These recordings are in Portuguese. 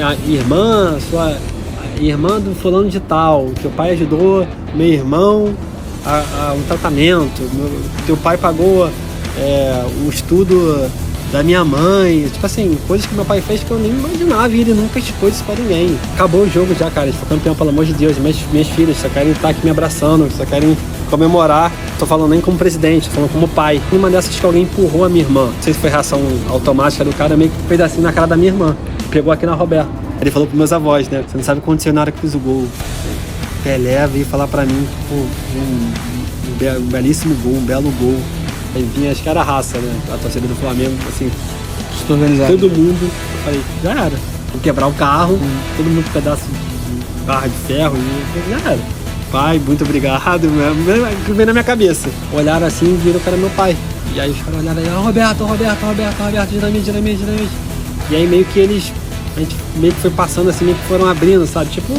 a irmã do fulano de tal, teu pai ajudou meu irmão a um tratamento, teu pai pagou o estudo da minha mãe, tipo assim, coisas que meu pai fez que eu nem imaginava e ele nunca expôs isso pra ninguém. Acabou o jogo já, cara, eles foram campeão, pelo amor de Deus, minhas filhas só querem estar aqui me abraçando, só querem comemorar. Tô falando nem como presidente, tô falando como pai. Uma dessas que alguém empurrou a minha irmã, não sei se foi reação automática do cara, meio que fez assim na cara da minha irmã, pegou aqui na Roberta. Ele falou pros meus avós, né, você não sabe o que aconteceu na hora que fiz o gol. Pelé veio falar pra mim, um belíssimo gol, um belo gol. Aí vinha, acho que era a raça, né? A torcida do Flamengo, assim, todo mundo. Eu falei, já era. Vou quebrar o carro, todo mundo com pedaço de barra de ferro. E já era. Pai, muito obrigado. Que veio na minha cabeça. Olharam assim e viram que era meu pai. E aí os caras olharam aí, Roberto, dinamite. E aí meio que a gente meio que foi passando assim, meio que foram abrindo, sabe? Tipo...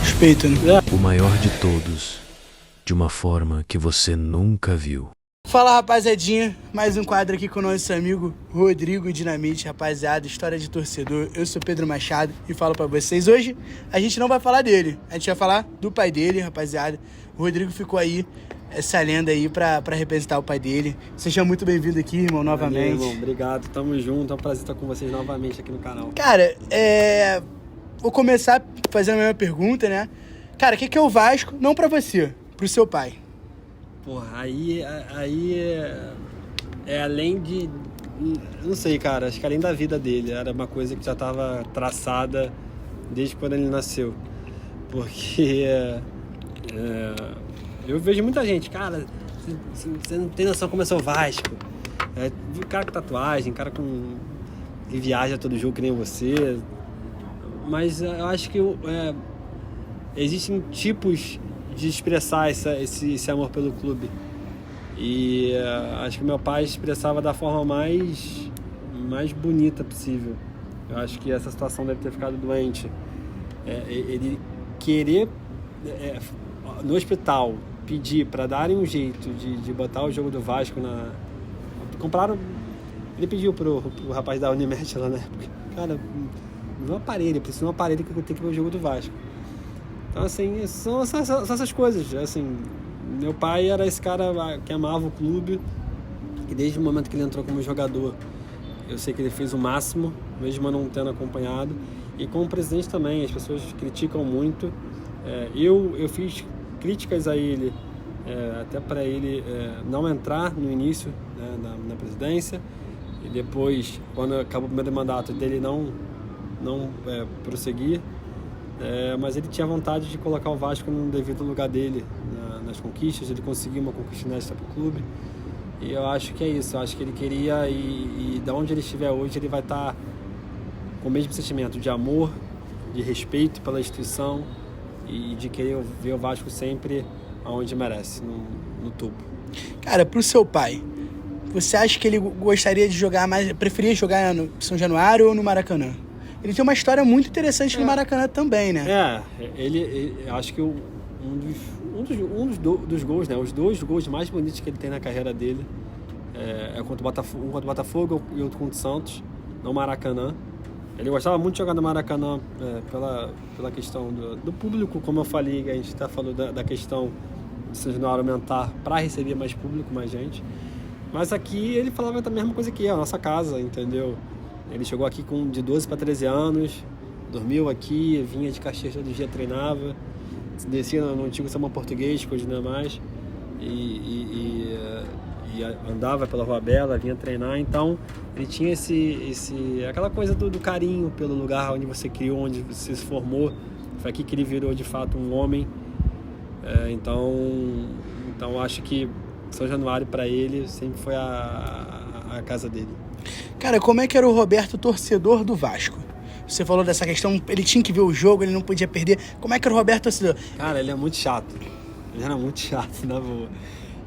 Respeito, né? O maior de todos, de uma forma que você nunca viu. Fala, rapaziadinha, mais um quadro aqui com o nosso amigo Rodrigo Dinamite, rapaziada, história de torcedor. Eu sou Pedro Machado e falo pra vocês, hoje a gente não vai falar dele, a gente vai falar do pai dele, rapaziada. O Rodrigo ficou aí, essa lenda aí pra representar o pai dele. Seja muito bem-vindo aqui, irmão, novamente. Valeu, irmão, obrigado, tamo junto, é um prazer estar com vocês novamente aqui no canal. Cara, vou começar fazendo a mesma pergunta, né? Cara, o que é o Vasco, não pra você, pro seu pai? Porra, aí é além de... Não sei, cara, acho que além da vida dele. Era uma coisa que já estava traçada desde quando ele nasceu. Porque eu vejo muita gente, cara, você não tem noção como eu sou Vasco. Cara com tatuagem, cara que viaja todo jogo que nem você. Mas eu acho que existem tipos de expressar esse amor pelo clube. E acho que meu pai expressava da forma mais bonita possível. Eu acho que essa situação deve ter ficado doente. Ele querer no hospital pedir para darem um jeito de botar o jogo do Vasco compraram. Ele pediu pro rapaz da Unimed lá na época, cara, um aparelho, eu preciso de um aparelho que eu tenho que ver o jogo do Vasco. Então, assim, são essas coisas. Assim, meu pai era esse cara que amava o clube, e desde o momento que ele entrou como jogador, eu sei que ele fez o máximo, mesmo eu não tendo acompanhado. E como presidente também, as pessoas criticam muito. Eu fiz críticas a ele, até para ele não entrar no início, né, na presidência. E depois, quando acabou o primeiro mandato dele, não prosseguir. Mas ele tinha vontade de colocar o Vasco no devido lugar dele nas conquistas. Ele conseguiu uma conquista inédita para o clube, e eu acho que é isso. Eu acho que ele queria, e de onde ele estiver hoje, ele vai estar com o mesmo sentimento de amor, de respeito pela instituição e de querer ver o Vasco sempre onde merece, no topo. Cara, pro seu pai, você acha que ele gostaria de jogar mais, preferia jogar no São Januário ou no Maracanã? Ele tem uma história muito interessante no Maracanã também, né? Ele acho que um dos gols, né? Os dois gols mais bonitos que ele tem na carreira dele contra o Botafogo, um contra o Botafogo e outro contra o Santos, no Maracanã. Ele gostava muito de jogar no Maracanã pela questão do público, como eu falei, a gente está falando da questão de São Januário aumentar para receber mais público, mais gente. Mas aqui ele falava da mesma coisa que a nossa casa, entendeu? Ele chegou aqui de 12 para 13 anos, dormiu aqui, vinha de Caxias todo dia, treinava, descia no antigo Samba Português, que hoje não é mais, e andava pela Rua Bela, vinha treinar. Então ele tinha aquela coisa do carinho pelo lugar onde você criou, onde você se formou. Foi aqui que ele virou de fato um homem. Então acho que São Januário para ele sempre foi a casa dele. Cara, como é que era o Roberto, torcedor do Vasco? Você falou dessa questão, ele tinha que ver o jogo, ele não podia perder. Como é que era o Roberto, torcedor? Cara, ele é muito chato. Ele era muito chato, na boa.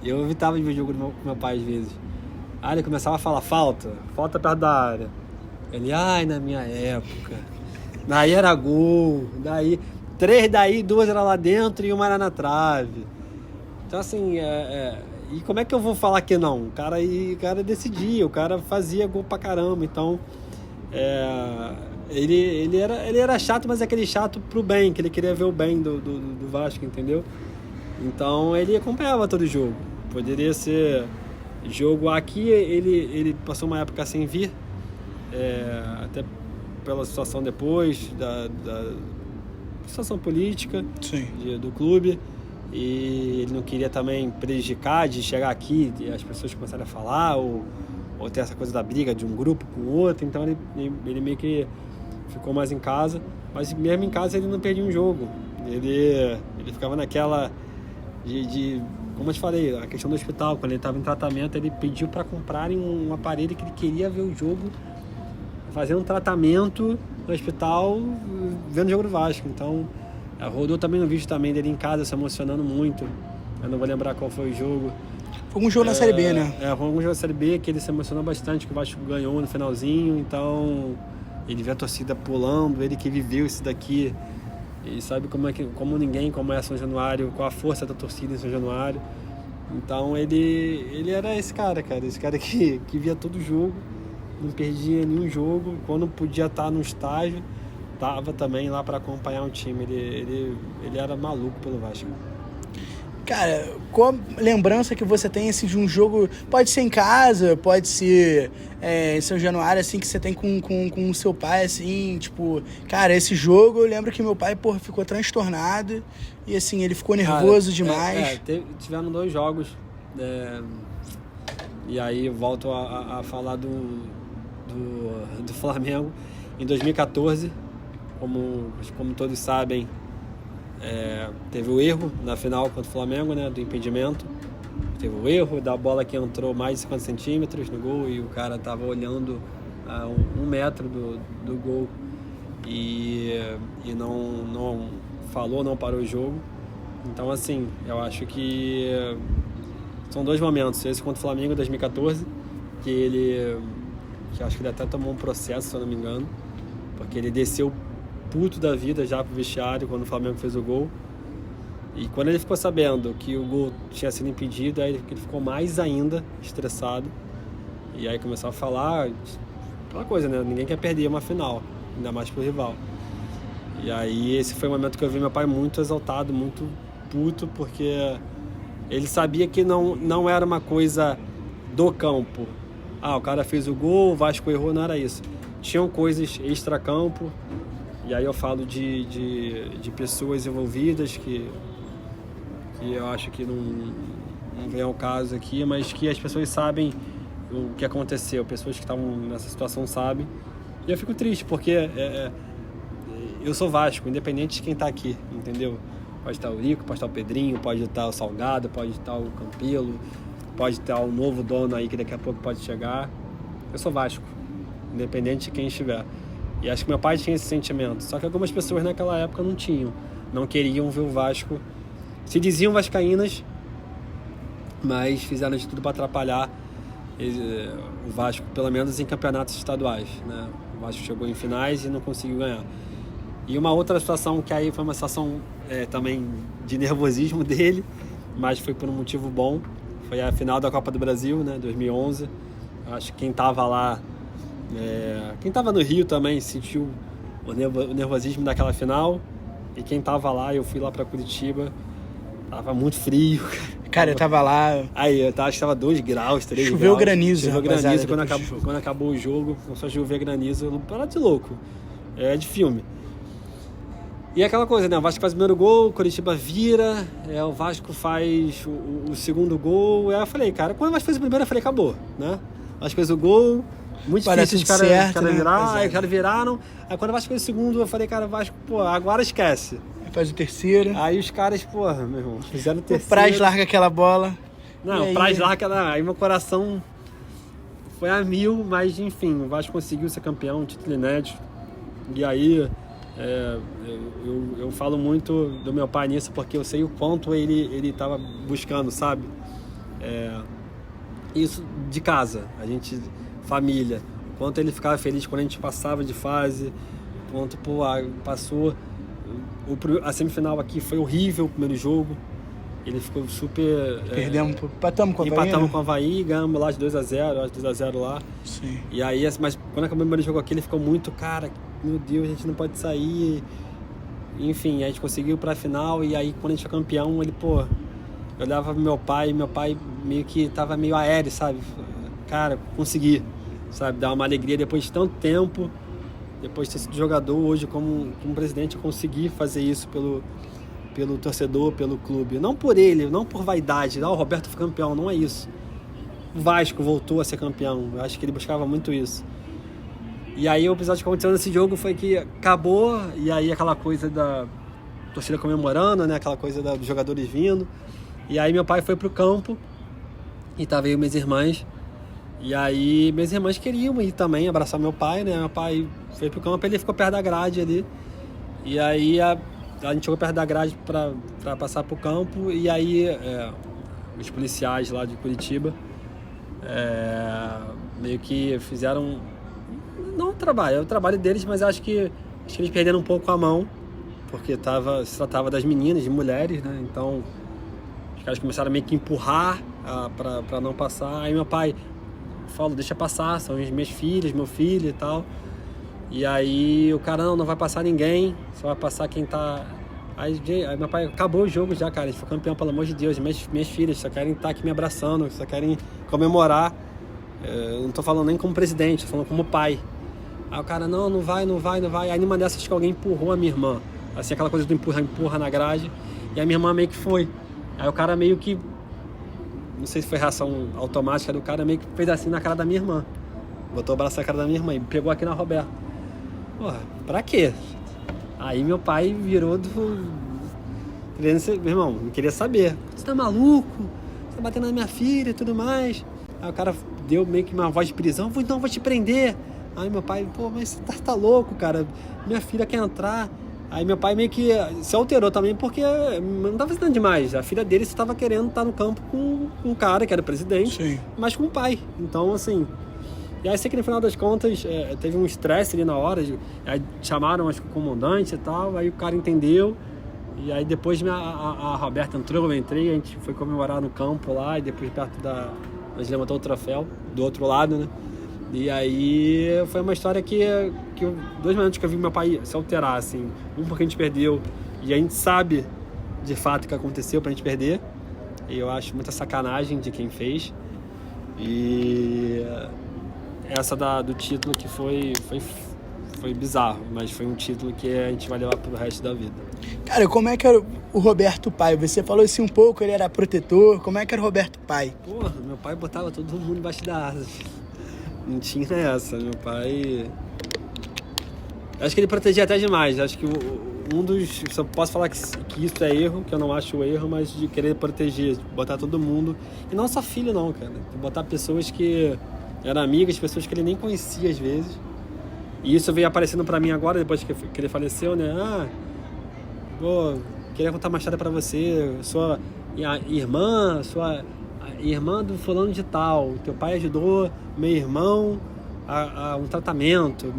E eu evitava de ver jogo com meu pai às vezes. Aí ele começava a falar falta perto da área. Ele, na minha época. Daí era gol, daí 3 daí, 2 era lá dentro e 1 era na trave. Então assim, e como é que eu vou falar que não? O cara decidia, o cara fazia gol pra caramba. Então, ele era chato, mas é aquele chato pro bem, que ele queria ver o bem do Vasco, entendeu? Então ele acompanhava todo jogo. Poderia ser jogo aqui, ele passou uma época sem vir, até pela situação depois, da situação política do clube, e ele não queria também prejudicar de chegar aqui e as pessoas começarem a falar, ou ter essa coisa da briga de um grupo com o outro, então ele meio que ficou mais em casa, mas mesmo em casa ele não perdia um jogo, ele ficava naquela como eu te falei, a questão do hospital, quando ele estava em tratamento, ele pediu para comprarem um aparelho que ele queria ver o jogo, fazer um tratamento no hospital, vendo o jogo do Vasco. Então, rodou também no vídeo também dele em casa, se emocionando muito. Eu não vou lembrar qual foi o jogo. Foi um jogo na Série B, né? Foi um jogo na Série B que ele se emocionou bastante, que o Vasco ganhou no finalzinho. Então, ele vê a torcida pulando, ele que viveu isso daqui. E sabe como ninguém, como é São Januário, qual a força da torcida em São Januário. Então ele era esse cara que via todo jogo, não perdia nenhum jogo, quando podia estar no estágio, estava também lá para acompanhar o time. Ele era maluco pelo Vasco. Cara, qual a lembrança que você tem assim, de um jogo? Pode ser em casa, pode ser em São Januário, assim, que você tem com o seu pai, assim, tipo... Cara, esse jogo, eu lembro que meu pai, ficou transtornado e, assim, ele ficou nervoso demais. Tiveram 2 jogos, e aí eu volto a falar do Flamengo. Em 2014, como todos sabem, teve o erro na final contra o Flamengo, né, do impedimento. Teve o erro da bola que entrou mais de 50 centímetros no gol e o cara estava olhando a 1 metro do gol e não falou, não parou o jogo. Então, assim, eu acho que são 2 momentos. Esse contra o Flamengo em 2014, que acho que ele até tomou um processo, se eu não me engano, porque ele desceu puto da vida já pro vestiário quando o Flamengo fez o gol. E quando ele ficou sabendo que o gol tinha sido impedido, aí ele ficou mais ainda estressado. E aí começou a falar aquela coisa, né? Ninguém quer perder uma final, ainda mais pro rival. E aí esse foi o momento que eu vi meu pai muito exaltado, muito puto, porque ele sabia que não era uma coisa do campo. O cara fez o gol, o Vasco errou, não era isso. Tinham coisas extra-campo. E aí eu falo de pessoas envolvidas que eu acho que não vem ao caso aqui, mas que as pessoas sabem o que aconteceu, pessoas que estavam nessa situação sabem. E eu fico triste, porque eu sou Vasco, independente de quem está aqui, entendeu? Pode estar o Rico, pode estar o Pedrinho, pode estar o Salgado, pode estar o Campelo, pode estar o novo dono aí que daqui a pouco pode chegar. Eu sou Vasco, independente de quem estiver. E acho que meu pai tinha esse sentimento. Só que algumas pessoas naquela época não tinham. Não queriam ver o Vasco. Se diziam vascaínas, mas fizeram de tudo para atrapalhar o Vasco, pelo menos em campeonatos estaduais, né? O Vasco chegou em finais e não conseguiu ganhar. E uma outra situação que aí foi uma situação também de nervosismo dele, mas foi por um motivo bom. Foi a final da Copa do Brasil, né? 2011. Acho que quem estava lá... quem estava no Rio também sentiu o nervosismo daquela final, e quem estava lá, eu fui lá para Curitiba, tava muito frio. Cara, eu tava lá... Aí, eu acho que tava 2 graus, 3 graus. Choveu granizo, quando acabou o jogo, começou a chover granizo, para de louco, de filme. E aquela coisa, né, o Vasco faz o primeiro gol, o Curitiba vira, o Vasco faz o segundo gol, aí eu falei, cara, quando o Vasco fez o primeiro, eu falei, acabou, né? O Vasco fez o gol... Muito difícil os caras virar, aí os caras viraram. Aí quando o Vasco fez o segundo, eu falei, cara, o Vasco, agora esquece. Faz o terceiro. Aí os caras, meu irmão, fizeram o terceiro. O Praz larga aquela bola. Não, o Praz larga aquela... Aí meu coração foi a 1000, mas enfim, o Vasco conseguiu ser campeão, um título inédito. E aí, eu falo muito do meu pai nisso, porque eu sei o quanto ele estava buscando, sabe? Isso de casa, a gente... família, quanto ele ficava feliz quando a gente passava de fase, quanto passou a semifinal aqui, foi horrível o primeiro jogo, ele ficou super... Empatamos com o Avaí, ganhamos lá de 2-0, 2-0 lá. Sim. E aí, mas quando acabou o primeiro jogo aqui, ele ficou muito, cara, meu Deus, a gente não pode sair. Enfim, a gente conseguiu pra final, e aí quando a gente foi campeão, ele, eu olhava pro meu pai meio que tava meio aéreo, sabe? Cara, consegui, sabe? Dar uma alegria depois de tanto tempo, depois de ter sido jogador, hoje como presidente, eu consegui fazer isso pelo torcedor, pelo clube. Não por ele, não por vaidade. O Roberto foi campeão, não é isso. O Vasco voltou a ser campeão. Eu acho que ele buscava muito isso. E aí o episódio que aconteceu nesse jogo foi que acabou, e aí aquela coisa da torcida comemorando, né? Aquela coisa dos jogadores vindo. E aí meu pai foi pro campo, e tava eu e minhas irmãs. E aí minhas irmãs queriam ir também abraçar meu pai, né? Meu pai foi pro campo, ele ficou perto da grade ali. E aí a gente chegou perto da grade para passar pro campo, e aí os policiais lá de Curitiba meio que fizeram, não o trabalho deles, mas acho que eles perderam um pouco a mão, porque se tratava das meninas, de mulheres, né? Então os caras começaram a meio que empurrar para não passar. Aí meu pai falou, deixa passar, são as minhas filhas, meu filho e tal. E aí o cara, não vai passar ninguém, só vai passar quem tá... Aí meu pai, acabou o jogo já, cara, a gente foi campeão, pelo amor de Deus, minhas filhas só querem estar aqui me abraçando, só querem comemorar. Eu não tô falando nem como presidente, tô falando como pai. Aí o cara, não vai. Aí numa dessas acho que alguém empurrou a minha irmã, assim, aquela coisa do empurra na grade, e a minha irmã meio que foi. Aí o cara meio que, não sei se foi reação automática do cara, meio que fez assim na cara da minha irmã. Botou o braço na cara da minha irmã e pegou aqui na Roberta. Porra, pra quê? Aí meu pai virou meu irmão, não queria saber. Você tá maluco? Você tá batendo na minha filha e tudo mais. Aí o cara deu meio que uma voz de prisão. Então vou te prender. Aí meu pai, mas você tá louco, cara. Minha filha quer entrar. Aí meu pai meio que se alterou também, porque não tava fazendo demais. A filha dele estava querendo estar no campo com um cara que era presidente, sim, mas com o pai. Então, assim... E aí sei que no final das contas teve um estresse ali na hora, aí chamaram acho que o comandante e tal, aí o cara entendeu, e aí depois a Roberta entrou, eu entrei, a gente foi comemorar no campo lá, e depois perto a gente levantou o troféu, do outro lado, né? E aí foi uma história que 2 momentos que eu vi meu pai se alterar, assim, um porque a gente perdeu, e a gente sabe de fato o que aconteceu pra gente perder, e eu acho muita sacanagem de quem fez, e... essa do título que foi bizarro, mas foi um título que a gente vai levar pro resto da vida. Cara, como é que era o Roberto pai? Você falou assim um pouco, ele era protetor, como é que era o Roberto pai? Porra, meu pai botava todo mundo embaixo da asa. Não tinha essa, meu pai... Acho que ele protegia até demais, acho que só posso falar que isso é erro, que eu não acho erro, mas de querer proteger, botar todo mundo, e não só filho não, cara, botar pessoas que... eram amigas, pessoas que ele nem conhecia às vezes. E isso veio aparecendo pra mim agora, depois que ele faleceu, né? Queria contar uma história pra você. Sua irmã do fulano de tal. Teu pai ajudou meu irmão a um tratamento.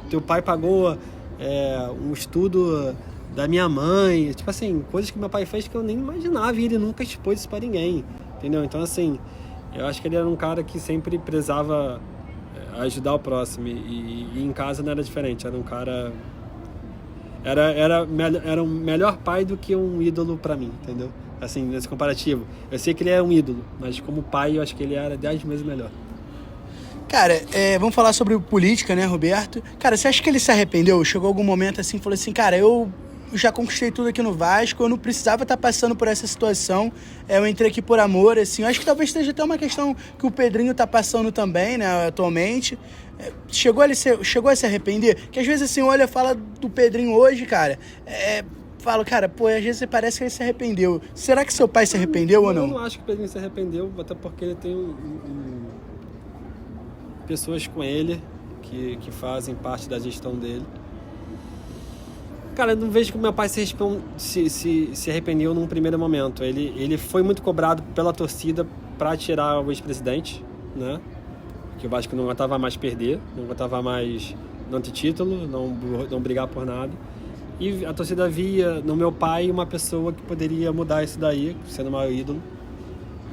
Teu pai pagou um estudo da minha mãe. Tipo assim, coisas que meu pai fez que eu nem imaginava, e ele nunca expôs isso pra ninguém. Entendeu? Então, assim... eu acho que ele era um cara que sempre prezava ajudar o próximo, e em casa não era diferente, era um cara... Era um melhor pai do que um ídolo pra mim, entendeu? Assim, nesse comparativo. Eu sei que ele é um ídolo, mas como pai eu acho que ele era 10 vezes melhor. Cara, vamos falar sobre política, né, Roberto? Cara, você acha que ele se arrependeu? Chegou algum momento assim, falou assim, cara, eu já conquistei tudo aqui no Vasco, eu não precisava estar passando por essa situação, eu entrei aqui por amor, assim, eu acho que talvez esteja até uma questão que o Pedrinho tá passando também, né, atualmente. Chegou a se arrepender? Que às vezes, assim, olha, fala do Pedrinho hoje, cara, falo, cara, às vezes parece que ele se arrependeu. Será que seu pai se arrependeu ou não? Eu não acho que o Pedrinho se arrependeu, até porque ele tem pessoas com ele que fazem parte da gestão dele. Cara, eu não vejo que o meu pai se arrependeu num primeiro momento. Ele foi muito cobrado pela torcida para tirar o ex-presidente, né? Que o Vasco não aguentava mais perder, não aguentava mais não ter título, não brigar por nada. E a torcida via no meu pai uma pessoa que poderia mudar isso daí, sendo o maior ídolo.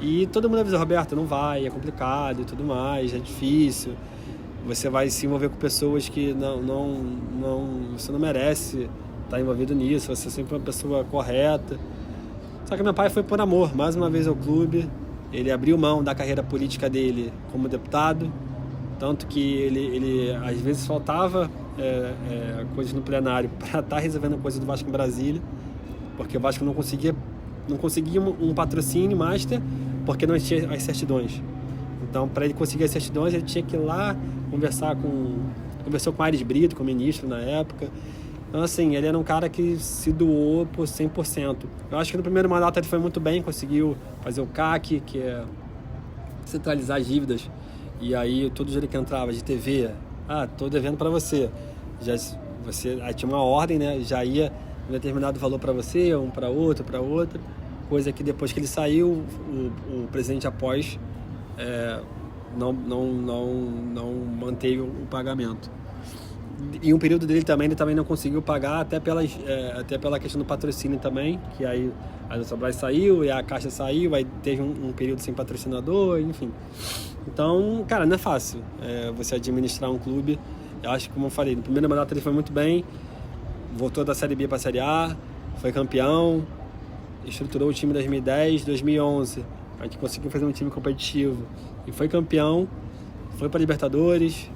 E todo mundo avisou, Roberto, não vai, é complicado e tudo mais, é difícil. você vai se envolver com pessoas que você não merece estar envolvido nisso, você é sempre uma pessoa correta. Só que meu pai foi por amor, mais uma vez ao clube. Ele abriu mão da carreira política dele como deputado, tanto que ele às vezes faltava coisas no plenário para estar resolvendo coisas do Vasco em Brasília, porque o Vasco não conseguia um patrocínio master porque não tinha as certidões. Então, para ele conseguir as certidões, ele tinha que ir lá conversou com Aires Brito, com o ministro na época. Então, assim, ele era um cara que se doou por 100%. Eu acho que no primeiro mandato ele foi muito bem, conseguiu fazer o CAC, que é centralizar as dívidas. E aí, todo dia que entrava de TV, tô devendo para você. Aí tinha uma ordem, né? Já ia um determinado valor para você, um para outro, coisa que depois que ele saiu, o presidente após não manteve o pagamento. E um período dele também, ele também não conseguiu pagar, até pela questão do patrocínio também, que aí a Eletrobras saiu, e a Caixa saiu, aí teve um período sem patrocinador, enfim. Então, cara, não é fácil você administrar um clube. Eu acho que, como eu falei, no primeiro mandato ele foi muito bem, voltou da Série B para a Série A, foi campeão, estruturou o time em 2010, 2011, a gente conseguiu fazer um time competitivo e foi campeão, foi para Libertadores.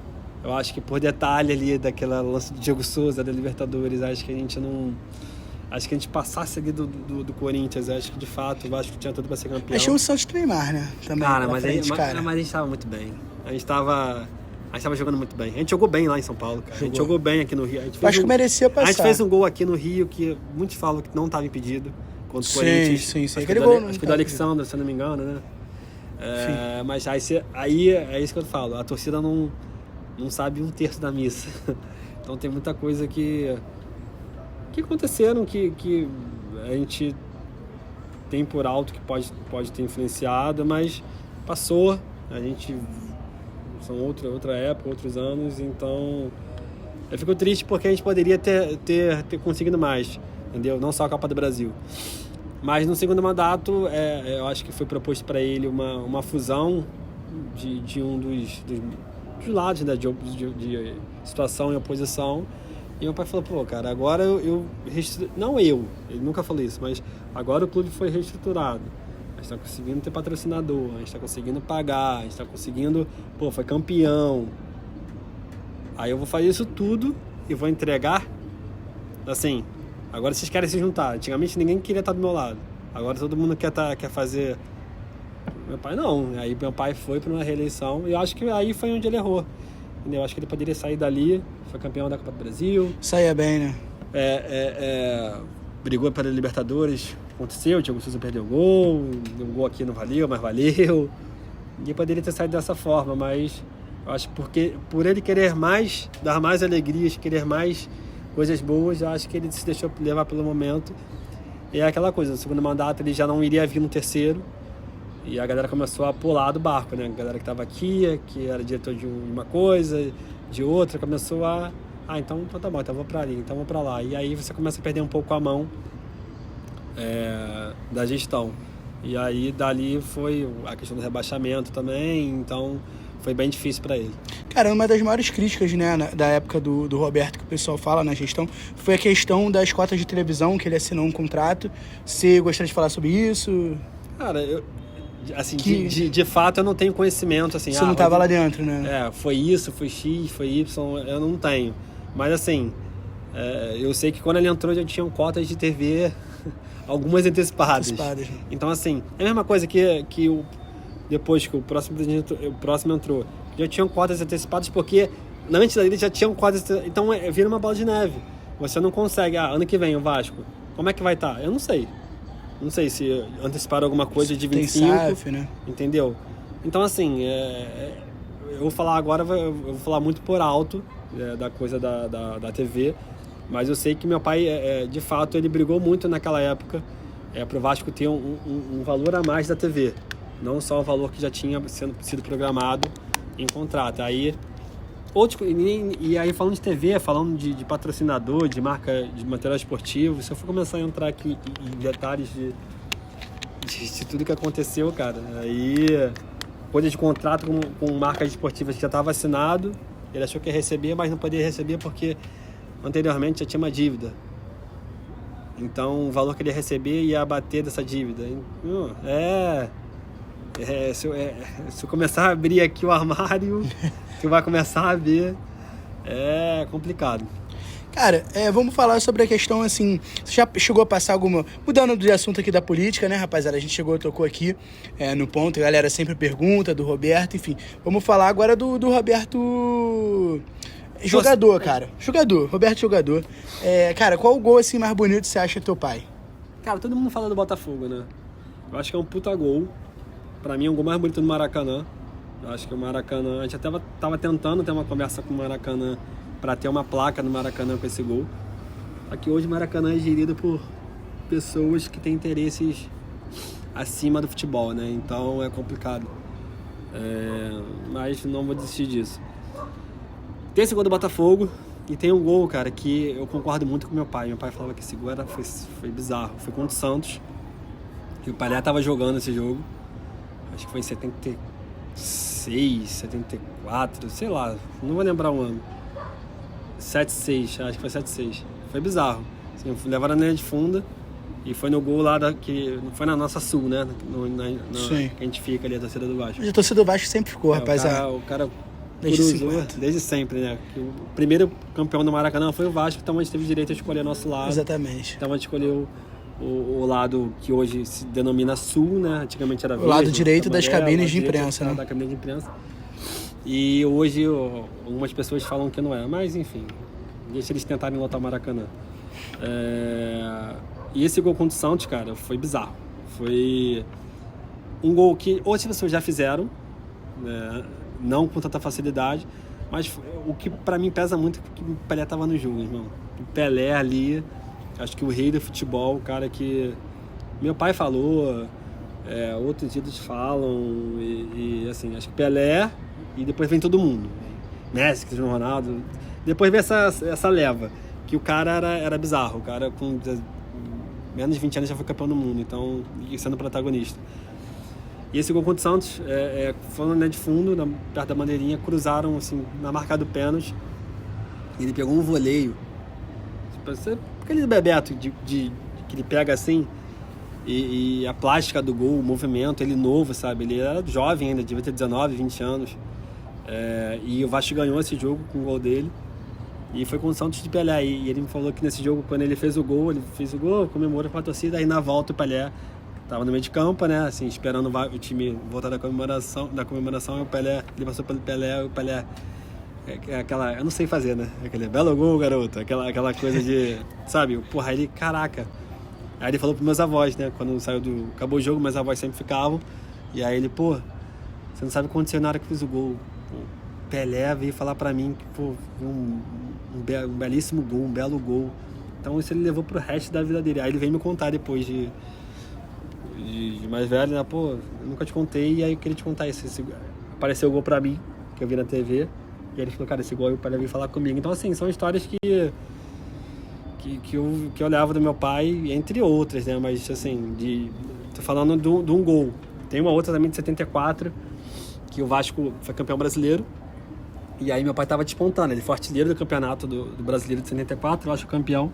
Eu acho que por detalhe ali daquela lance do Diego Souza da Libertadores, acho que a gente passasse ali do Corinthians, acho que de fato o Vasco tinha tudo para ser campeão. Achou o Santos do Neymar, né? Também, cara, mas a gente estava muito bem. A gente estava jogando muito bem. A gente jogou bem lá em São Paulo, cara. A gente jogou bem aqui no Rio. Acho que merecia passar. A gente fez um gol aqui no Rio que muitos falam que não estava impedido contra o Corinthians. Sim. Acho que o do Alexandre, se eu não me engano, né? Mas aí é isso que eu falo. A torcida não sabe um terço da missa. Então tem muita coisa que aconteceram que a gente tem por alto que pode ter influenciado, mas passou. A gente são outra época, outros anos, então eu fico triste porque a gente poderia ter conseguido mais, entendeu? Não só a Copa do Brasil. Mas no segundo mandato, eu acho que foi proposto para ele uma fusão de um dos lados, né, de situação e oposição. E meu pai falou, cara, agora ele nunca falou isso, mas agora o clube foi reestruturado. A gente está conseguindo ter patrocinador, a gente está conseguindo pagar, a gente está conseguindo, foi campeão. Aí eu vou fazer isso tudo e vou entregar, assim, agora vocês querem se juntar. Antigamente ninguém queria estar do meu lado, agora todo mundo quer fazer. Meu pai não, aí meu pai foi para uma reeleição e eu acho que aí foi onde ele errou. Eu acho que ele poderia sair dali, foi campeão da Copa do Brasil. Saía bem, né? Brigou pela Libertadores, aconteceu, o Diego Souza perdeu o gol aqui não valeu, mas valeu. E poderia ter saído dessa forma, mas eu acho que por ele querer mais, dar mais alegrias, querer mais coisas boas, eu acho que ele se deixou levar pelo momento. E é aquela coisa, no segundo mandato ele já não iria vir no terceiro. E a galera começou a pular do barco, né? A galera que estava aqui, que era diretor de uma coisa, de outra, começou então tá bom, então vou para ali, então vou para lá. E aí você começa a perder um pouco a mão da gestão. E aí dali foi a questão do rebaixamento também, então foi bem difícil para ele. Cara, uma das maiores críticas, né, da época do Roberto, que o pessoal fala na gestão, foi a questão das cotas de televisão, que ele assinou um contrato. Você gostaria de falar sobre isso? Cara, assim, de fato eu não tenho conhecimento, assim. Você não estava lá dentro, né? Foi isso, foi X, foi Y, eu não tenho. Mas assim, eu sei que quando ele entrou já tinham cotas de TV, algumas antecipadas. Então assim, é a mesma coisa que depois que o próximo entrou, já tinham cotas antecipadas porque antes dele já tinham cotas, então vira uma bola de neve. Você não consegue, ano que vem o Vasco, como é que vai estar? Eu não sei. Não sei se anteciparam alguma coisa de 25, tem SAF, né? Entendeu? Então, assim, eu vou falar agora, eu vou falar muito por alto da coisa da TV, mas eu sei que meu pai, de fato, ele brigou muito naquela época para o Vasco ter um valor a mais da TV, não só o valor que já tinha sido programado em contrato. Aí, e aí falando de TV, falando de patrocinador, de marca de material esportivo, se eu for começar a entrar aqui em detalhes de tudo que aconteceu, cara, aí coisa de contrato com marcas esportivas que já estava assinado Ele achou que ia receber, mas não podia receber porque anteriormente já tinha uma dívida. Então o valor que ele ia receber ia abater dessa dívida. Se eu começar a abrir aqui o armário, tu vai começar a ver. É complicado. Cara, vamos falar sobre a questão, assim, você já chegou a passar alguma... Mudando de assunto aqui da política, né, rapaziada? A gente tocou aqui no ponto, a galera sempre pergunta do Roberto, enfim. Vamos falar agora do Roberto... Jogador, cara. Roberto jogador. Cara, qual o gol, assim, mais bonito você acha teu pai? Cara, todo mundo fala do Botafogo, né? Eu acho que é um puta gol. Pra mim é um gol mais bonito do Maracanã. Eu acho que o Maracanã... A gente até tava tentando ter uma conversa com o Maracanã para ter uma placa no Maracanã com esse gol. Aqui hoje o Maracanã é gerido por pessoas que têm interesses acima do futebol, né? Então é complicado. Mas não vou desistir disso. Tem esse gol do Botafogo e tem um gol, cara, que eu concordo muito com meu pai. Meu pai falava que esse gol foi bizarro. Foi contra o Santos. E o Pelé tava jogando esse jogo. Acho que foi em 76, 74, sei lá. Não vou lembrar o ano. 7-6, acho que foi 7-6. Foi bizarro. Assim, levaram na linha de funda e foi no gol lá que não foi na nossa Sul, né? Sim. Que a gente fica ali, a torcida do Vasco. A torcida do Vasco sempre ficou, rapaziada. O cara Desde desde sempre, né? Que o primeiro campeão do Maracanã foi o Vasco, então a gente teve direito a escolher nosso lado. Exatamente. Então a gente escolheu o lado que hoje se denomina Sul, né? Antigamente era verde. O lado direito das cabines de direito imprensa, né? Da cabine de imprensa. E hoje algumas pessoas falam que não é, mas enfim, deixa eles tentarem lotar o Maracanã. E esse gol contra o Santos, cara, foi bizarro. Foi um gol que outras pessoas já fizeram, né? Não com tanta facilidade, mas o que pra mim pesa muito é que o Pelé tava no jogo, irmão. O Pelé ali, acho que o rei do futebol, o cara que meu pai falou, outros ídolos falam, e assim, acho que Pelé, e depois vem todo mundo. Messi, Cristiano Ronaldo. Depois vem essa leva, que o cara era bizarro. O cara com menos de 20 anos já foi campeão do mundo, então, sendo protagonista. E esse gol contra o Santos, foi na linha de fundo, perto da bandeirinha, cruzaram assim, na marca do pênalti. Ele pegou um voleio. Aquele Bebeto que ele pega assim, e a plástica do gol, o movimento, ele novo, sabe? Ele era jovem ainda, devia ter 19, 20 anos. E o Vasco ganhou esse jogo com o gol dele. E foi com o Santos de Pelé. E ele me falou que nesse jogo, quando ele fez o gol, comemorou com a torcida. Aí na volta o Pelé tava no meio de campo, né? Assim, esperando o time voltar da comemoração. E o Pelé, ele passou pelo Pelé, o Pelé... aquela... Eu não sei fazer, né? Aquele belo gol, garoto. Aquela coisa de... Sabe? Porra, ele... Caraca. Aí ele falou pros meus avós, né? Quando acabou o jogo, meus avós sempre ficavam. E aí ele, pô... Você não sabe o que aconteceu na hora que eu fiz o gol. Pô, Pelé veio falar pra mim que, pô, um belíssimo gol, um belo gol. Então isso ele levou pro resto da vida dele. Aí ele veio me contar depois de mais velho, né? Pô, eu nunca te contei, e aí eu queria te contar isso. Apareceu o gol pra mim, que eu vi na TV, e ele falou, cara, esse gol aí o Pelé veio falar comigo. Então, assim, são histórias que eu levo do meu pai, entre outras, né? Mas, assim, tô falando de um gol. Tem uma outra também de 74, que o Vasco foi campeão brasileiro, e aí meu pai tava despontando, ele foi artilheiro do campeonato do brasileiro de 74, eu acho campeão.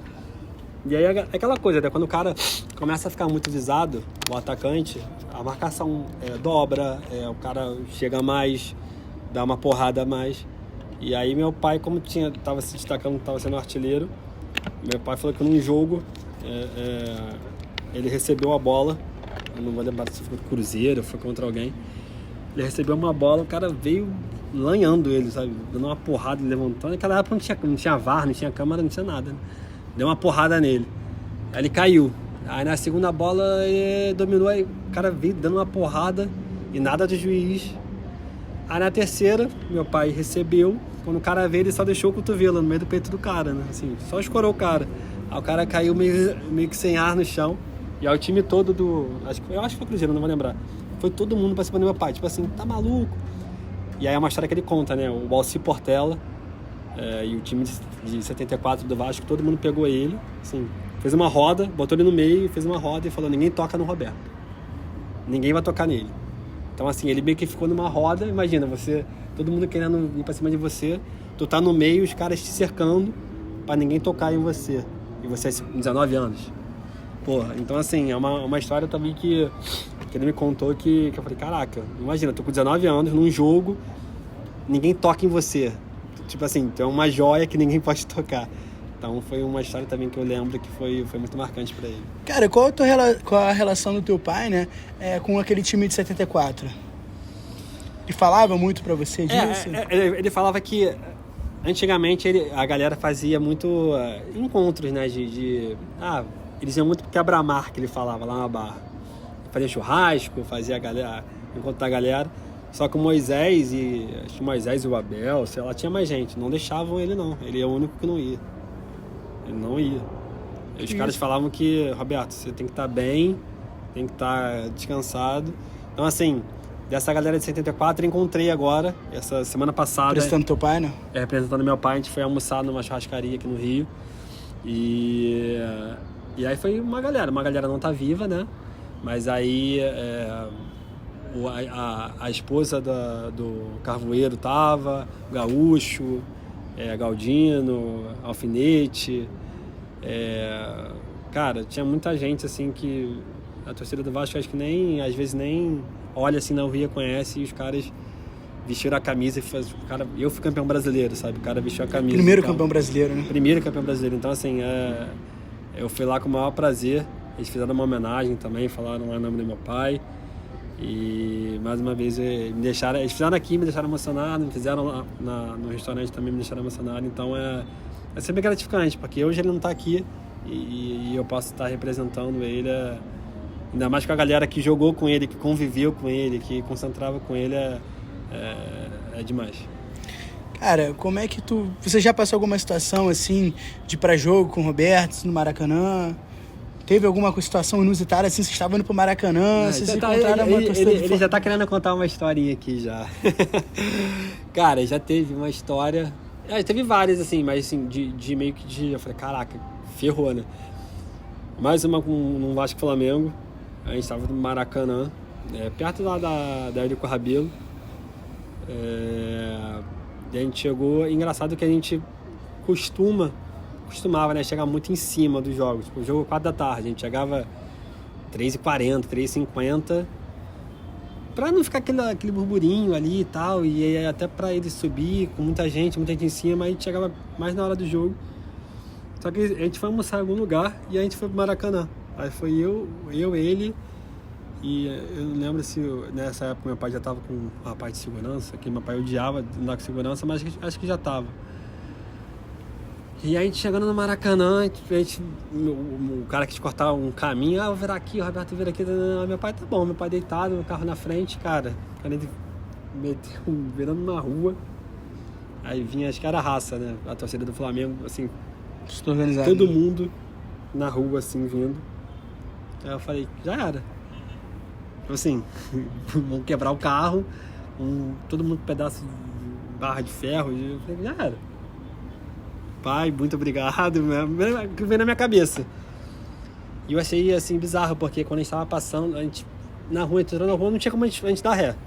E aí é aquela coisa, né? Quando o cara começa a ficar muito visado, o atacante, a marcação dobra, o cara chega mais, dá uma porrada a mais. E aí meu pai, como tava se destacando, tava sendo artilheiro, meu pai falou que num jogo ele recebeu a bola, eu não vou lembrar se foi contra o Cruzeiro, foi contra alguém. Ele recebeu uma bola, o cara veio lanhando ele, sabe? Dando uma porrada, ele levantando. Naquela época não tinha VAR, não tinha câmera, não tinha nada, né? Deu uma porrada nele. Aí ele caiu. Aí na segunda bola ele dominou, aí o cara veio dando uma porrada e nada de juiz. Aí na terceira, meu pai recebeu. Quando o cara veio, ele só deixou o cotovelo no meio do peito do cara, né? Assim, só escorou o cara. Aí o cara caiu meio que sem ar no chão. E aí o time todo eu acho que foi o Cruzeiro, não vou lembrar. Foi todo mundo pra cima do meu pai. Tipo assim, tá maluco? E aí é uma história que ele conta, né? O Alci Portela e o time de 74 do Vasco, todo mundo pegou ele, assim, fez uma roda, botou ele no meio, fez uma roda e falou, ninguém toca no Roberto. Ninguém vai tocar nele. Então, assim, ele meio que ficou numa roda, imagina, todo mundo querendo ir pra cima de você, tu tá no meio, os caras te cercando pra ninguém tocar em você. E você com 19 anos. Porra, então assim, é uma história também que ele me contou que eu falei, caraca, imagina, tô com 19 anos num jogo, ninguém toca em você. Tipo assim, tu é uma joia que ninguém pode tocar. Então foi uma história também que eu lembro que foi muito marcante pra ele. Cara, qual a relação do teu pai, né, com aquele time de 74? Ele falava muito pra você disso? Ele falava que antigamente a galera fazia muito encontros, né, eles iam muito pro quebra-mar, que ele falava lá na Barra. Fazia churrasco, fazia encontrar a galera. Só que o Moisés acho que o Moisés e o Abel, sei lá, tinha mais gente. Não deixavam ele, não. Ele é o único que não ia. Ele não ia. E os caras falavam que, Roberto, você tem que estar bem, tem que estar descansado. Então, assim, dessa galera de 74, eu encontrei agora, essa semana passada. Representando teu pai, né? Representando meu pai, a gente foi almoçar numa churrascaria aqui no Rio. E aí foi uma galera não tá viva, né? Mas aí a esposa do Carvoeiro tava, o Gaúcho, Galdino, Alfinete. Cara, tinha muita gente assim que a torcida do Vasco acho que às vezes nem olha assim, não via, conhece, e os caras vestiram a camisa e eu fui campeão brasileiro, sabe? O cara vestiu a camisa. Primeiro campeão brasileiro, né? Primeiro campeão brasileiro. Então, assim, eu fui lá com o maior prazer. Eles fizeram uma homenagem também, falaram lá o nome do meu pai. E, mais uma vez, eles fizeram aqui, me deixaram emocionado, fizeram lá no restaurante também, me deixaram emocionado. Então, é sempre gratificante, porque hoje ele não está aqui e eu posso estar representando ele. Ainda mais com a galera que jogou com ele, que conviveu com ele, que concentrava com ele, é demais. Cara, como é que você já passou alguma situação assim de ir pra jogo com o Roberto no Maracanã? Teve alguma situação inusitada assim? Você estava indo pro Maracanã, vocês se encontraram uma torcida ele já tá querendo contar uma historinha aqui já. Cara, já teve uma história. Teve várias, assim, mas assim, de meio que eu falei, caraca, ferrou, né? Mais uma no Vasco Flamengo. A gente estava no Maracanã, perto lá da Eurico Rabelo. E a gente chegou. Engraçado que a gente costumava, né, chegar muito em cima dos jogos. Tipo, o jogo 4 da tarde, a gente chegava 3h40, 3h50, pra não ficar aquele burburinho ali e tal. E aí, até pra ele subir com muita gente em cima, a gente chegava mais na hora do jogo. Só que a gente foi almoçar em algum lugar e a gente foi pro Maracanã. Aí foi eu, ele, e eu não lembro se nessa época meu pai já estava com um rapaz de segurança, que meu pai odiava andar com segurança, mas acho que já estava. E aí a gente chegando no Maracanã, o cara que te cortava um caminho, eu vou virar aqui, o Roberto vira aqui, meu pai tá bom, meu pai deitado, meu carro na frente, cara, ele meteu virando na rua, aí vinha, acho que era a raça, né, a torcida do Flamengo, assim, todo mundo na rua, assim, vindo. Aí eu falei, já era. Tipo assim, vão quebrar o carro, todo mundo com pedaço de barra de ferro. E eu falei, já era. Pai, muito obrigado. Que veio na minha cabeça. E eu achei assim bizarro, porque quando a gente tava passando, na rua, entrando na rua, não tinha como a gente dar ré.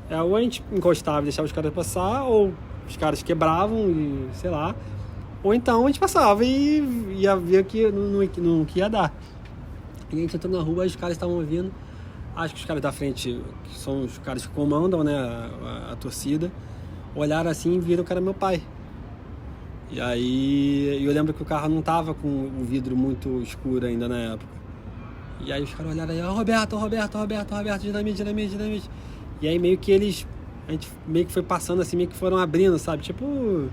Ou a gente encostava e deixava os caras passar, ou os caras quebravam e sei lá. Ou então a gente passava e ia ver que não ia dar. E a gente entrou na rua, os caras estavam vindo. Acho que os caras da frente, que são os caras que comandam, né, a torcida, olharam assim e viram que era meu pai. E aí eu lembro que o carro não tava com um vidro muito escuro ainda na época. E aí os caras olharam aí, Roberto, dinamite. E aí meio que a gente meio que foi passando assim, meio que foram abrindo, sabe? Tipo...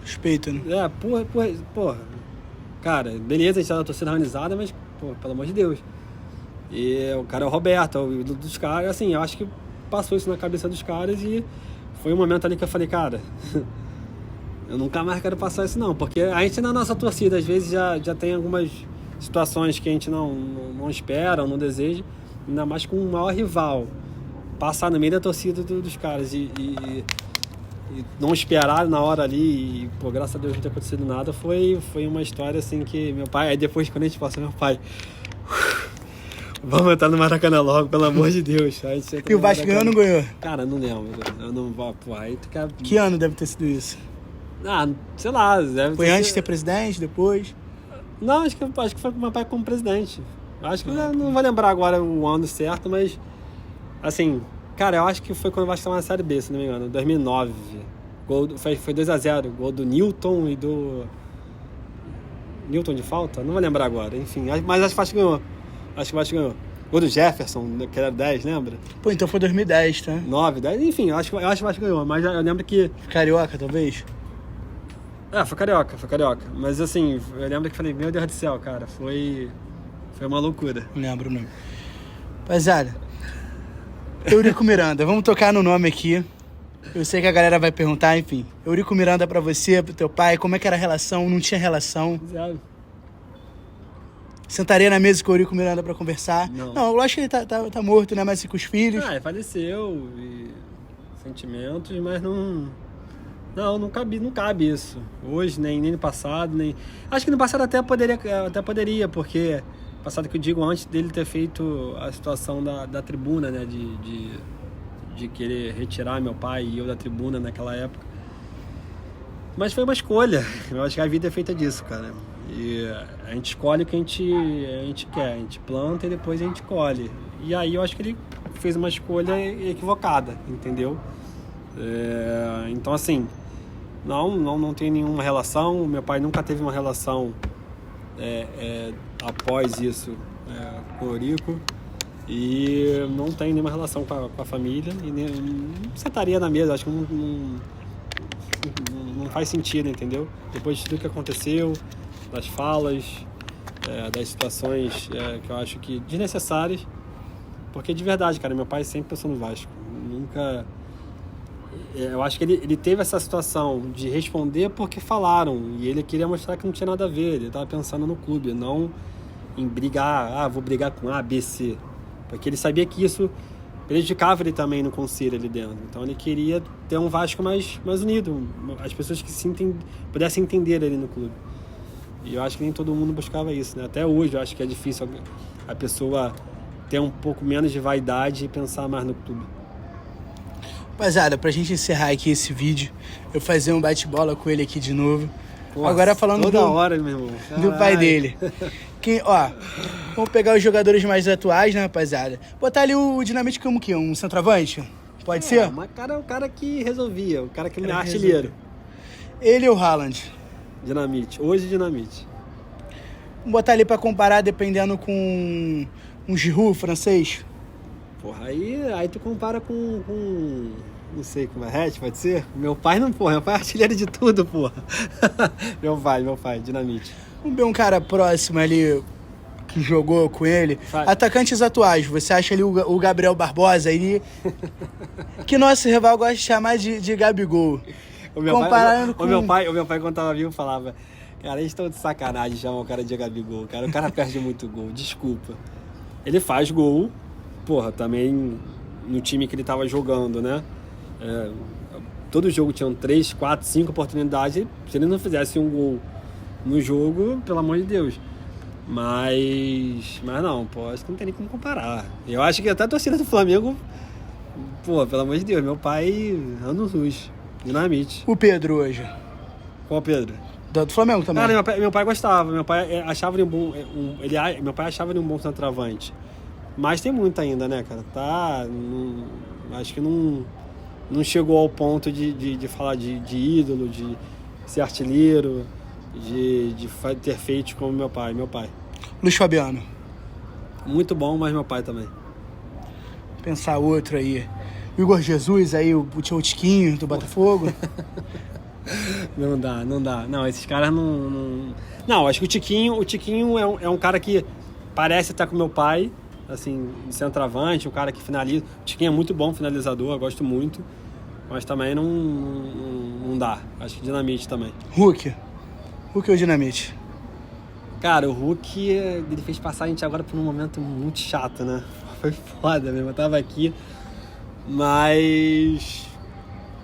Respeito, né? Porra. Cara, beleza, a gente tá na torcida organizada, mas, pô, pelo amor de Deus. E o cara é o Roberto, o ídolo dos caras, assim, eu acho que passou isso na cabeça dos caras e foi um momento ali que eu falei, cara, eu nunca mais quero passar isso não, porque a gente na nossa torcida, às vezes, já tem algumas situações que a gente não espera, não deseja, ainda mais com um maior rival, passar no meio da torcida dos caras e não esperar na hora ali e, pô, graças a Deus não ter acontecido nada, foi uma história assim que meu pai, aí depois quando a gente passou, meu pai, vamos entrar no Maracanã logo, pelo amor de Deus. E o Vasco ganhou ou não ganhou? Cara, não lembro, eu não vou, pô, aí tu quer... Que ano deve ter sido isso? Sei lá. Foi antes de ser presidente, depois? Não, acho que foi com meu pai como presidente. Acho que não vou lembrar agora o ano certo, mas... Assim, cara, eu acho que foi quando o Vasco estava na Série B, se não me engano, 2009. Foi 2-0, gol do Newton e do... Newton de falta? Não vou lembrar agora, enfim. Mas acho que o Vasco ganhou. Acho que o Vasco ganhou. Gol do Jefferson, que era 10, lembra? Pô, então foi 2010, tá? 9, 10, enfim, eu acho que o Vasco ganhou. Mas eu lembro que... Carioca, talvez? Foi carioca. Mas assim, eu lembro que falei, meu Deus do céu, cara, foi uma loucura. Não lembro, não. Rapaziada, Eurico Miranda, vamos tocar no nome aqui. Eu sei que a galera vai perguntar, enfim. Eurico Miranda pra você, pro teu pai, como é que era a relação? Não tinha relação? Zero. Sentaria na mesa com o Eurico Miranda pra conversar? Não, eu acho que ele tá morto, né? Mas com os filhos. Ele faleceu, e sentimentos, mas não cabe isso. Hoje, nem no passado, nem... Acho que no passado até poderia, porque... Passado que eu digo, antes dele ter feito a situação da tribuna, né? De querer retirar meu pai e eu da tribuna naquela época. Mas foi uma escolha. Eu acho que a vida é feita disso, cara. E a gente escolhe o que a gente quer. A gente planta e depois a gente colhe. E aí eu acho que ele fez uma escolha equivocada, entendeu? Então, assim, não tem nenhuma relação. Meu pai nunca teve uma relação após isso com o Eurico. E não tem nenhuma relação com a família. E não sentaria na mesa. Acho que não faz sentido, entendeu? Depois de tudo que aconteceu, das falas, das situações que eu acho que desnecessárias. Porque de verdade, cara, meu pai sempre pensou no Vasco. Nunca... Eu acho que ele teve essa situação de responder porque falaram. E ele queria mostrar que não tinha nada a ver. Ele estava pensando no clube, não em brigar. Vou brigar com A, B, C. Porque ele sabia que isso prejudicava ele também no conselho ali dentro. Então ele queria ter um Vasco mais unido. As pessoas que pudessem entender ele no clube. E eu acho que nem todo mundo buscava isso, né? Até hoje eu acho que é difícil a pessoa ter um pouco menos de vaidade e pensar mais no clube. Rapaziada, pra gente encerrar aqui esse vídeo, eu fazer um bate-bola com ele aqui de novo. Nossa, agora falando toda hora, meu irmão. Do pai dele. Vamos pegar os jogadores mais atuais, né, rapaziada? Botar ali o Dinamite como que? Um centroavante? Pode ser? Mas o cara que resolvia, o cara que é artilheiro. Ele ou o Haaland? Dinamite. Hoje, Dinamite. Vamos botar ali pra comparar, dependendo com um Giroud francês? Porra, aí tu compara com não sei, com o Marret, pode ser? Meu pai não, porra. Meu pai é artilheiro de tudo, porra. meu pai, Dinamite. Vamos ver um cara próximo ali que jogou com ele. Atacantes atuais, você acha ali o Gabriel Barbosa aí? Que nosso rival gosta de chamar de Gabigol. O meu pai, quando tava vivo, falava: cara, eles estão de sacanagem de chamar o cara de Gabigol. Cara, o cara perde muito gol, desculpa. Ele faz gol, porra, também no time que ele tava jogando, né? Todo jogo tinham 3, 4, 5 oportunidades. Se ele não fizesse um gol no jogo, pelo amor de Deus. Mas não, pô, acho que não tem nem como comparar. Eu acho que até a torcida do Flamengo, pô, pelo amor de Deus, meu pai, anos-luz, Dinamite. O Pedro hoje? Qual Pedro? Do Flamengo também. Cara, meu pai gostava, meu pai achava ele meu pai achava ele um bom centroavante. Mas tem muito ainda, né, cara? Acho que não chegou ao ponto de falar de ídolo, de ser artilheiro, de ter feito como meu pai. Luiz Fabiano. Muito bom, mas meu pai também. Pensar outro aí. Igor Jesus aí, o Tiquinho do Botafogo. Não dá. Não, esses caras não... Não, acho que o Tiquinho é um cara que parece estar com meu pai, assim, centroavante, um cara que finaliza. O Tiquinho é muito bom finalizador, eu gosto muito. Mas também não dá. Acho que Dinamite também. Hulk ou Dinamite? Cara, o Hulk, ele fez passar a gente agora por um momento muito chato, né? Foi foda mesmo, eu tava aqui. Mas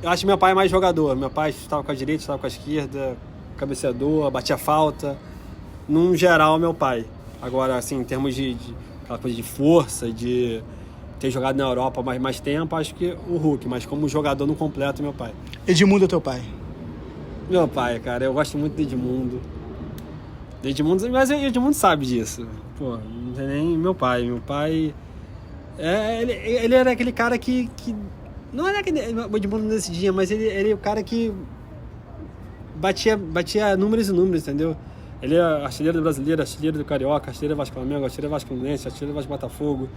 eu acho que meu pai é mais jogador. Meu pai estava com a direita, estava com a esquerda, cabeceador, batia falta. Num geral, meu pai. Agora, assim, em termos de aquela coisa de força, de ter jogado na Europa mais tempo, acho que o Hulk. Mas como jogador no completo, meu pai. Edmundo é teu pai? Meu pai, cara, eu gosto muito do Edmundo. Mas o Edmundo sabe disso. Pô, não tem nem meu pai. Meu pai... ele era aquele cara que... Não era aquele... O Edmundo não decidia, mas ele é o cara que... Batia números e números, entendeu? Ele é artilheiro do Brasileiro, artilheiro do Carioca, artilheiro do Vasco Flamengo, artilheiro do Vasco Fluminense, artilheiro do Vasco Botafogo.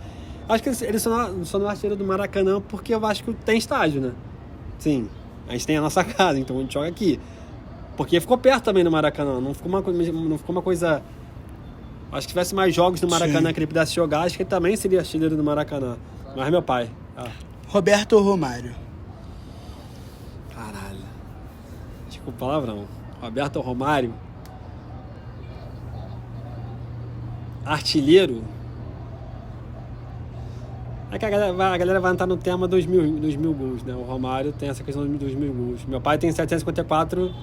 Acho que ele só não é artilheiro do Maracanã porque o Vasco tem estádio, né? Sim, a gente tem a nossa casa, então a gente joga aqui. Porque ficou perto também do Maracanã, não ficou uma coisa... Acho que se tivesse mais jogos no Maracanã que ele pudesse jogar, acho que ele também seria artilheiro do Maracanã. Mas meu pai. Roberto ou Romário? Caralho. Desculpa o palavrão. Roberto ou Romário? Artilheiro? É que a galera vai entrar no tema dos mil gols, né? O Romário tem essa questão dos 1.000 gols. Meu pai tem 754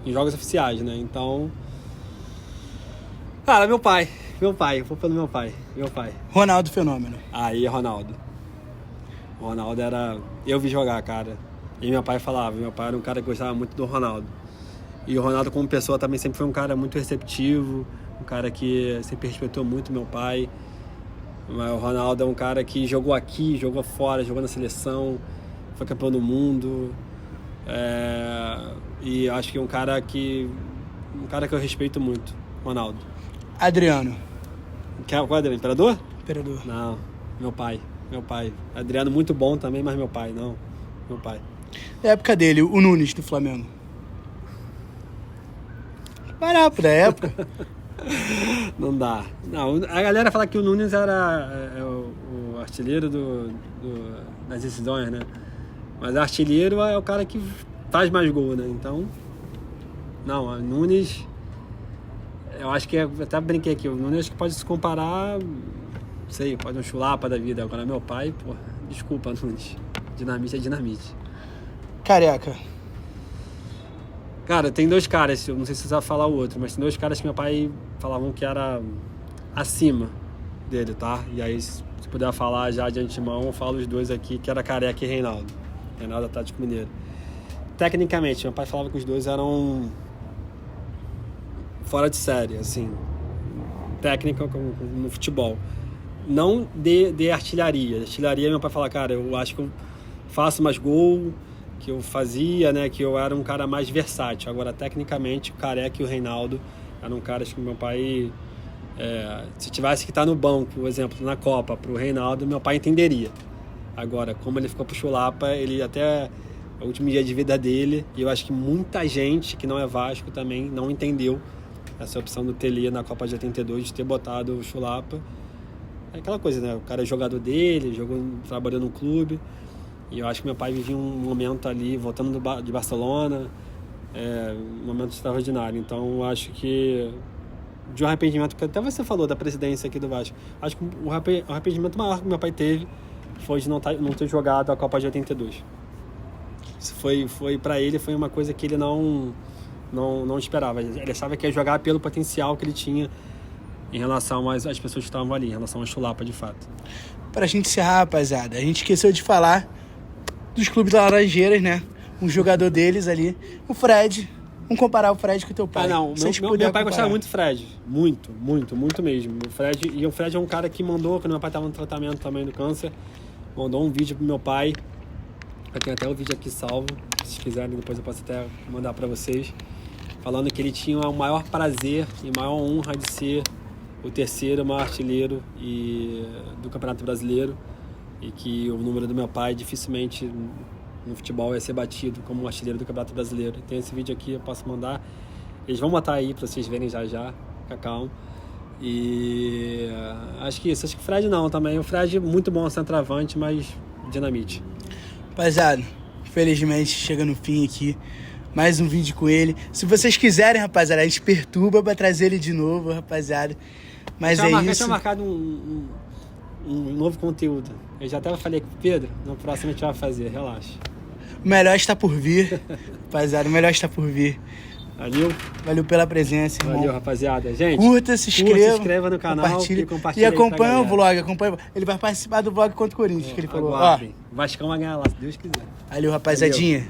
em jogos oficiais, né? Então... Cara, meu pai. Eu vou pelo meu pai. Ronaldo Fenômeno. Aí, Ronaldo era... Eu vi jogar, cara. E meu pai falava. Meu pai era um cara que gostava muito do Ronaldo. E o Ronaldo como pessoa também sempre foi um cara muito receptivo. Um cara que sempre respeitou muito meu pai. Mas o Ronaldo é um cara que jogou aqui, jogou fora, jogou na seleção. Foi campeão do mundo. E acho que é um cara que eu respeito muito. Ronaldo. Adriano. Qual é Adriano? Imperador? Imperador. Não, meu pai. Adriano muito bom também, mas meu pai. Da época dele, o Nunes do Flamengo. Barato da época. Não dá. Não, a galera fala que o Nunes era o artilheiro das decisões, né? Mas artilheiro é o cara que faz mais gol, né? Então, não, o Nunes... Eu acho que, até brinquei aqui, o Nunes acho que pode se comparar, não sei, pode um chulapa da vida. Agora meu pai, pô, desculpa, Nunes. Dinamite é dinamite. Careca. Cara, tem dois caras, eu não sei se você vai falar o outro, mas tem dois caras que meu pai falavam que era acima dele, tá? E aí, se puder falar já de antemão, eu falo os dois aqui, que era Careca e Reinaldo. Reinaldo Atlético Mineiro. Tecnicamente, meu pai falava que os dois eram fora de série, assim, técnica no futebol. Não de artilharia. Artilharia, meu pai fala, cara, eu acho que eu faço mais gol, que eu fazia, né, que eu era um cara mais versátil. Agora, tecnicamente, o Careca e o Reinaldo eram caras que meu pai, se tivesse que estar no banco, por exemplo, na Copa, pro Reinaldo, meu pai entenderia. Agora, como ele ficou pro Chulapa, ele até o último dia de vida dele, e eu acho que muita gente que não é Vasco também não entendeu essa opção do Tele na Copa de 82, de ter botado o Chulapa. É aquela coisa, né? O cara é jogador dele, trabalhou no clube. E eu acho que meu pai vivia um momento ali, voltando de Barcelona, um momento extraordinário. Então, eu acho que de um arrependimento, que até você falou da presidência aqui do Vasco, acho que o arrependimento maior que meu pai teve foi de não ter jogado a Copa de 82. Isso foi para ele, foi uma coisa que ele não esperava. Ele achava que ia jogar pelo potencial que ele tinha em relação às pessoas que estavam ali, em relação ao Chulapa, de fato. Pra gente encerrar, rapaziada, a gente esqueceu de falar dos clubes laranjeiras, né? Um jogador deles ali, o Fred. Vamos comparar o Fred com o teu pai. Não, meu pai gostava muito do Fred. Muito, muito, muito mesmo. O Fred é um cara que mandou, quando meu pai estava no tratamento também do câncer, mandou um vídeo pro meu pai. Eu tenho até o vídeo aqui salvo, se vocês quiserem, depois eu posso até mandar para vocês. Falando que ele tinha o maior prazer e maior honra de ser o terceiro maior artilheiro do Campeonato Brasileiro, e que o número do meu pai dificilmente no futebol ia ser batido como um artilheiro do Campeonato Brasileiro. Tem esse vídeo aqui, eu posso mandar. Eles vão botar aí para vocês verem já, fica calmo. E acho que isso. Acho que o Fred não também. O Fred é muito bom centroavante, mas dinamite. Rapaziada, infelizmente chega no fim aqui. Mais um vídeo com ele. Se vocês quiserem, rapaziada, a gente perturba pra trazer ele de novo, rapaziada. Mas isso. Eu tinha marcado um novo conteúdo. Eu já até falei com o Pedro, no próximo a gente vai fazer, relaxa. O melhor está por vir, rapaziada. O melhor está por vir. Valeu pela presença, irmão. Valeu, rapaziada. Gente, curta, se inscreva no canal, compartilha e acompanha o vlog. Ele vai participar do vlog contra o Corinthians, que ele falou. Aguardem. Vascão vai ganhar lá, se Deus quiser. Valeu, rapaziadinha.